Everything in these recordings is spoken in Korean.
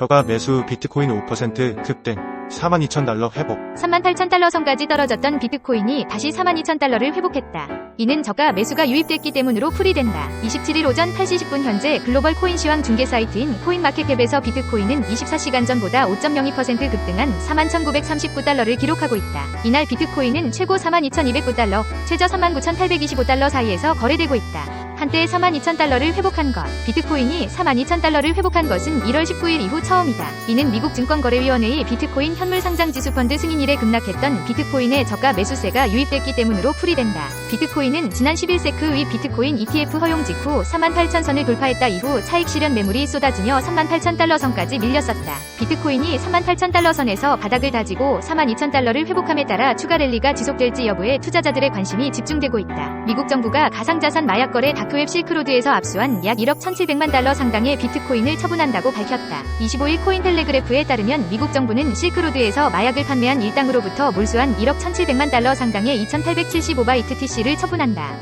저가 매수 비트코인 5% 급등 42,000달러 회복. 38,000달러 선까지 떨어졌던 비트코인이 다시 42,000달러를 회복했다. 이는 저가 매수가 유입됐기 때문으로 풀이된다. 27일 오전 8시 10분 현재 글로벌 코인 시황 중개 사이트인 코인마켓캡에서 비트코인은 24시간 전보다 5.02% 급등한 41,939달러를 기록하고 있다. 이날 비트코인은 최고 42,209달러, 최저 39,825달러 사이에서 거래되고 있다. 한때 42,000달러를 회복한 것. 비트코인이 42,000달러를 회복한 것은 1월 19일 이후 처음이다. 이는 미국 증권거래위원회의 비트코인 현물 상장 지수 펀드 승인 이래 급락했던 비트코인의 저가 매수세가 유입됐기 때문으로 풀이된다. 비트코인은 지난 11세크 위 비트코인 ETF 허용 직후 38,000선을 돌파했다 이후 차익 실현 매물이 쏟아지며 38,000달러 선까지 밀렸었다. 비트코인이 38,000달러 선에서 바닥을 다지고 42,000달러를 회복함에 따라 추가 랠리가 지속될지 여부에 투자자들의 관심이 집중되고 있다. 미국 정부가 가상자산 마약 거래 다크웹 실크로드에서 압수한 약 1억 1,700만 달러 상당의 비트코인을 처분한다고 밝혔다. 25일 코인텔레그래프에 따르면 미국 정부는 실크로드에서 마약을 판매한 일당으로부터 몰수한 1억 1,700만 달러 상당의 2,875바이트 TC를 처분한다.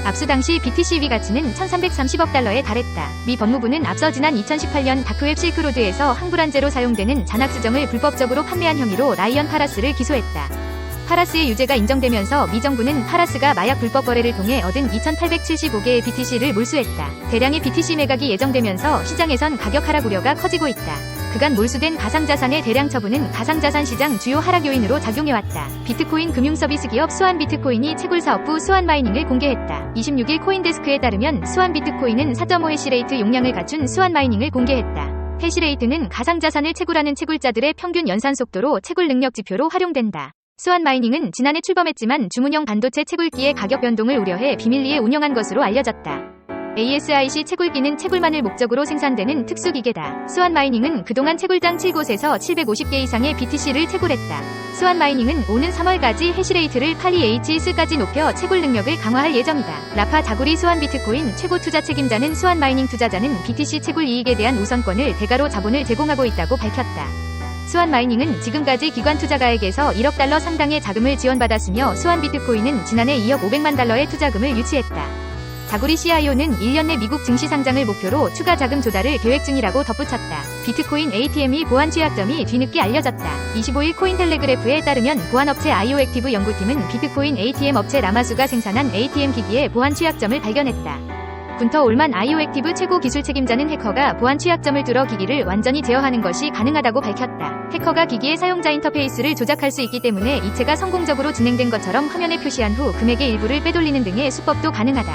압수 당시 BTC 가치는 1,330억 달러에 달했다. 미 법무부는 앞서 지난 2018년 다크웹 실크로드에서 항불안제로 사용되는 잔악수정을 불법적으로 판매한 혐의로 라이언 파라스를 기소했다. 파라스의 유죄가 인정되면서 미 정부는 파라스가 마약 불법 거래를 통해 얻은 2,875개의 BTC를 몰수했다. 대량의 BTC 매각이 예정되면서 시장에선 가격 하락 우려가 커지고 있다. 그간 몰수된 가상자산의 대량 처분은 가상자산 시장 주요 하락 요인으로 작용해왔다. 비트코인 금융서비스 기업 수완 비트코인이 채굴 사업부 수완 마이닝을 공개했다. 26일 코인데스크에 따르면 수완 비트코인은 4.5 해시레이트 용량을 갖춘 수완 마이닝을 공개했다. 해시레이트는 가상자산을 채굴하는 채굴자들의 평균 연산 속도로 채굴 능력 지표로 활용된다. 수완 마이닝은 지난해 출범했지만 주문형 반도체 채굴기의 가격 변동을 우려해 비밀리에 운영한 것으로 알려졌다. ASIC 채굴기는 채굴만을 목적으로 생산되는 특수기계다. 수완 마이닝은 그동안 채굴장 7곳에서 750개 이상의 BTC를 채굴했다. 수완 마이닝은 오는 3월까지 해시레이트를 82Hz까지 높여 채굴 능력을 강화할 예정이다. 라파 자구리 수완 비트코인 최고 투자 책임자는 수완 마이닝 투자자는 BTC 채굴 이익에 대한 우선권을 대가로 자본을 제공하고 있다고 밝혔다. 수완 마이닝은 지금까지 기관 투자가에게서 1억 달러 상당의 자금을 지원받았으며 수완 비트코인은 지난해 2억 500만 달러의 투자금을 유치했다. 자구리 CIO는 1년 내 미국 증시 상장을 목표로 추가 자금 조달을 계획 중이라고 덧붙였다. 비트코인 ATM이 보안 취약점이 뒤늦게 알려졌다. 25일 코인텔레그래프에 따르면 보안업체 아이오액티브 연구팀은 비트코인 ATM 업체 라마수가 생산한 ATM 기기의 보안 취약점을 발견했다. 군터 올만 아이오액티브 최고 기술 책임자는 해커가 보안 취약점을 뚫어 기기를 완전히 제어하는 것이 가능하다고 밝혔다. 해커가 기기의 사용자 인터페이스를 조작할 수 있기 때문에 이체가 성공적으로 진행된 것처럼 화면에 표시한 후 금액의 일부를 빼돌리는 등의 수법도 가능하다.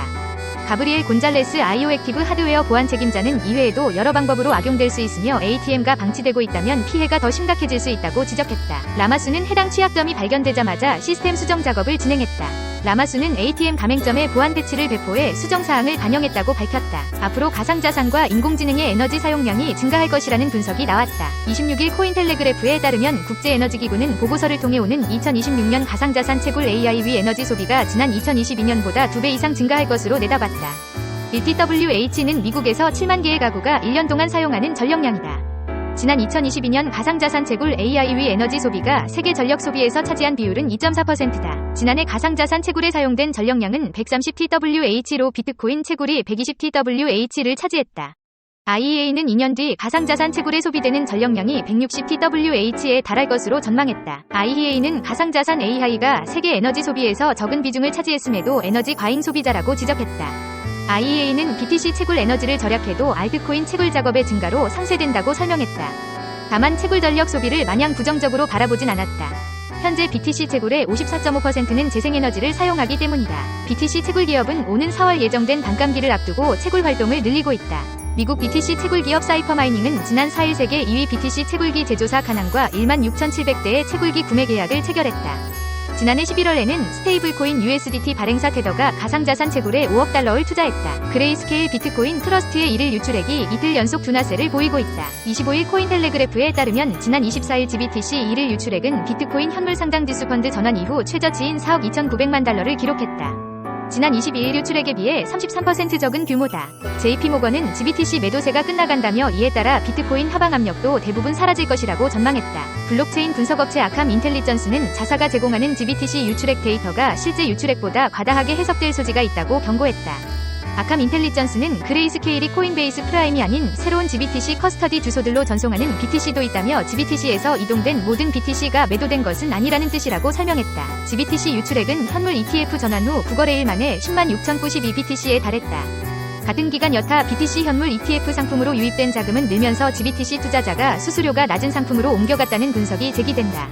가브리엘 곤잘레스 아이오액티브 하드웨어 보안 책임자는 이외에도 여러 방법으로 악용될 수 있으며 ATM가 방치되고 있다면 피해가 더 심각해질 수 있다고 지적했다. 라마수는 해당 취약점이 발견되자마자 시스템 수정 작업을 진행했다. 라마수는 ATM 가맹점에 보안 패치를 배포해 수정 사항을 반영했다고 밝혔다. 앞으로 가상자산과 인공지능의 에너지 사용량이 증가할 것이라는 분석이 나왔다. 26일 코인텔레그래프에 따르면 국제에너지기구는 보고서를 통해 오는 2026년 가상자산 채굴 AI 위 에너지 소비가 지난 2022년보다 2배 이상 증가할 것으로 내다봤다. LTWH는 미국에서 7만 개의 가구가 1년 동안 사용하는 전력량이다. 지난 2022년 가상자산 채굴 AI 위 에너지 소비가 세계 전력 소비에서 차지한 비율은 2.4%다. 지난해 가상자산 채굴에 사용된 전력량은 130TWh로 비트코인 채굴이 120TWh를 차지했다. IEA는 2년 뒤 가상자산 채굴에 소비되는 전력량이 160TWh에 달할 것으로 전망했다. IEA는 가상자산 AI가 세계 에너지 소비에서 적은 비중을 차지했음에도 에너지 과잉 소비자라고 지적했다. IEA는 BTC 채굴 에너지를 절약해도 알트코인 채굴 작업의 증가로 상쇄된다고 설명했다. 다만 채굴 전력 소비를 마냥 부정적으로 바라보진 않았다. 현재 BTC 채굴의 54.5%는 재생에너지를 사용하기 때문이다. BTC 채굴 기업은 오는 4월 예정된 반감기를 앞두고 채굴 활동을 늘리고 있다. 미국 BTC 채굴 기업 사이퍼마이닝은 지난 4일 세계 2위 BTC 채굴기 제조사 카난과 16,700대의 채굴기 구매 계약을 체결했다. 지난해 11월에는 스테이블코인 USDT 발행사 테더가 가상자산 채굴에 5억 달러를 투자했다. 그레이스케일 비트코인 트러스트의 1일 유출액이 이틀 연속 둔화세를 보이고 있다. 25일 코인텔레그래프에 따르면 지난 24일 GBTC 1일 유출액은 비트코인 현물 상장 지수 펀드 전환 이후 최저치인 4억 2,900만 달러를 기록했다. 지난 22일 유출액에 비해 33% 적은 규모다. JP모건은 GBTC 매도세가 끝나간다며 이에 따라 비트코인 하방 압력도 대부분 사라질 것이라고 전망했다. 블록체인 분석업체 아캄 인텔리전스는 자사가 제공하는 GBTC 유출액 데이터가 실제 유출액보다 과다하게 해석될 소지가 있다고 경고했다. 아캄 인텔리전스는 그레이스케일이 코인베이스 프라임이 아닌 새로운 GBTC 커스터디 주소들로 전송하는 BTC도 있다며 GBTC에서 이동된 모든 BTC가 매도된 것은 아니라는 뜻이라고 설명했다. GBTC 유출액은 현물 ETF 전환 후 9거래일 만에 106,092 BTC에 달했다. 같은 기간 여타 BTC 현물 ETF 상품으로 유입된 자금은 늘면서 GBTC 투자자가 수수료가 낮은 상품으로 옮겨갔다는 분석이 제기된다.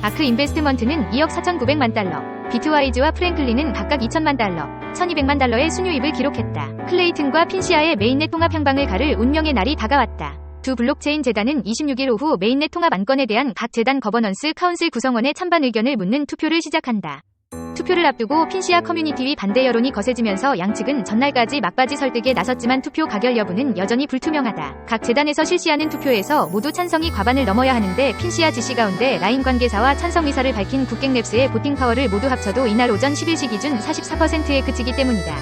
아크 인베스트먼트는 2억 4,900만 달러, 비트와이즈와 프랭클린은 각각 2천만 달러, 1,200만 달러의 순유입을 기록했다. 클레이튼과 핀시아의 메인넷 통합 향방을 가를 운명의 날이 다가왔다. 두 블록체인 재단은 26일 오후 메인넷 통합 안건에 대한 각 재단 거버넌스 카운슬 구성원의 찬반 의견을 묻는 투표를 시작한다. 투표를 앞두고 핀시아 커뮤니티의 반대 여론이 거세지면서 양측은 전날까지 막바지 설득에 나섰지만 투표 가결 여부는 여전히 불투명하다. 각 재단에서 실시하는 투표에서 모두 찬성이 과반을 넘어야 하는데 핀시아 지시 가운데 라인 관계사와 찬성 의사를 밝힌 국객랩스의 보팅 파워를 모두 합쳐도 이날 오전 11시 기준 44%에 그치기 때문이다.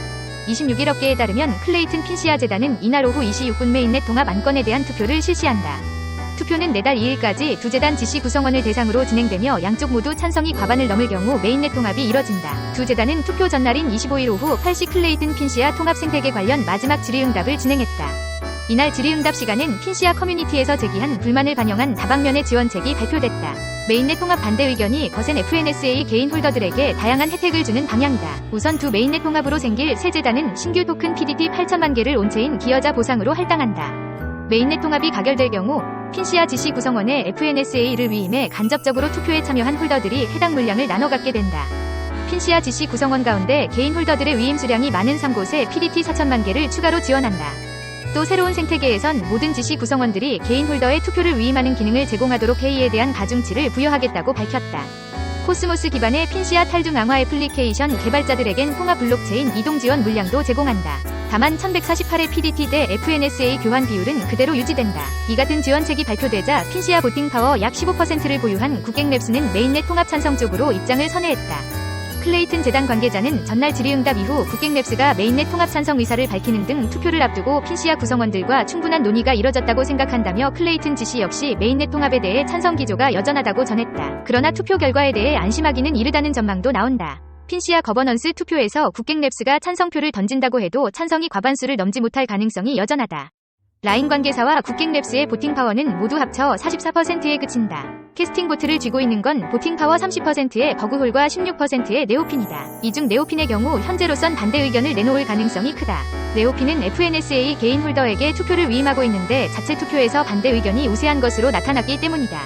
26일 업계에 따르면 클레이튼 핀시아 재단은 이날 오후 2시 6분 메인넷 통합 안건에 대한 투표를 실시한다. 투표는 내달 2일까지 두 재단 지시 구성원을 대상으로 진행되며 양쪽 모두 찬성이 과반을 넘을 경우 메인넷 통합이 이뤄진다. 두 재단은 투표 전날인 25일 오후 8시 클레이튼 핀시아 통합 생태계 관련 마지막 질의응답을 진행했다. 이날 질의응답 시간엔 핀시아 커뮤니티에서 제기한 불만을 반영한 다방면의 지원책이 발표됐다. 메인넷 통합 반대 의견이 거센 FNSA 개인 홀더들에게 다양한 혜택을 주는 방향이다. 우선 두 메인넷 통합으로 생길 새 재단은 신규 토큰 PDT 8천만 개를 온체인 기여자 보상으로 할당한다. 메인넷 통합이 가결될 경우 핀시아 지시 구성원의 FNSA를 위임해 간접적으로 투표에 참여한 홀더들이 해당 물량을 나눠 갖게 된다. 핀시아 지시 구성원 가운데 개인 홀더들의 위임 수량이 많은 3곳에 PDT 4천만 개를 추가로 지원한다. 또 새로운 생태계에선 모든 지시 구성원들이 개인 홀더의 투표를 위임하는 기능을 제공하도록 회의에 대한 가중치를 부여하겠다고 밝혔다. 코스모스 기반의 핀시아 탈중 앙화 애플리케이션 개발자들에겐 통합 블록체인 이동 지원 물량도 제공한다. 다만 1148의 PDT 대 FNSA 교환 비율은 그대로 유지된다. 이 같은 지원책이 발표되자 핀시아 보팅 파워 약 15%를 보유한 국객랩스는 메인넷 통합 찬성 쪽으로 입장을 선회했다. 클레이튼 재단 관계자는 전날 질의응답 이후 국객랩스가 메인넷 통합 찬성 의사를 밝히는 등 투표를 앞두고 핀시아 구성원들과 충분한 논의가 이뤄졌다고 생각한다며 클레이튼 지시 역시 메인넷 통합에 대해 찬성 기조가 여전하다고 전했다. 그러나 투표 결과에 대해 안심하기는 이르다는 전망도 나온다. 핀시아 거버넌스 투표에서 국객랩스가 찬성표를 던진다고 해도 찬성이 과반수를 넘지 못할 가능성이 여전하다. 라인 관계사와 국객랩스의 보팅 파워는 모두 합쳐 44%에 그친다. 캐스팅 보트를 쥐고 있는 건 보팅 파워 30%의 버그홀과 16%의 네오핀이다. 이 중 네오핀의 경우 현재로선 반대 의견을 내놓을 가능성이 크다. 네오핀은 FNSA 개인 홀더에게 투표를 위임하고 있는데 자체 투표에서 반대 의견이 우세한 것으로 나타났기 때문이다.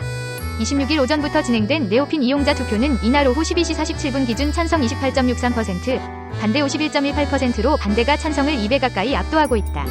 26일 오전부터 진행된 네오핀 이용자 투표는 이날 오후 12시 47분 기준 찬성 28.63%, 반대 51.18%로 반대가 찬성을 2배 가까이 압도하고 있다.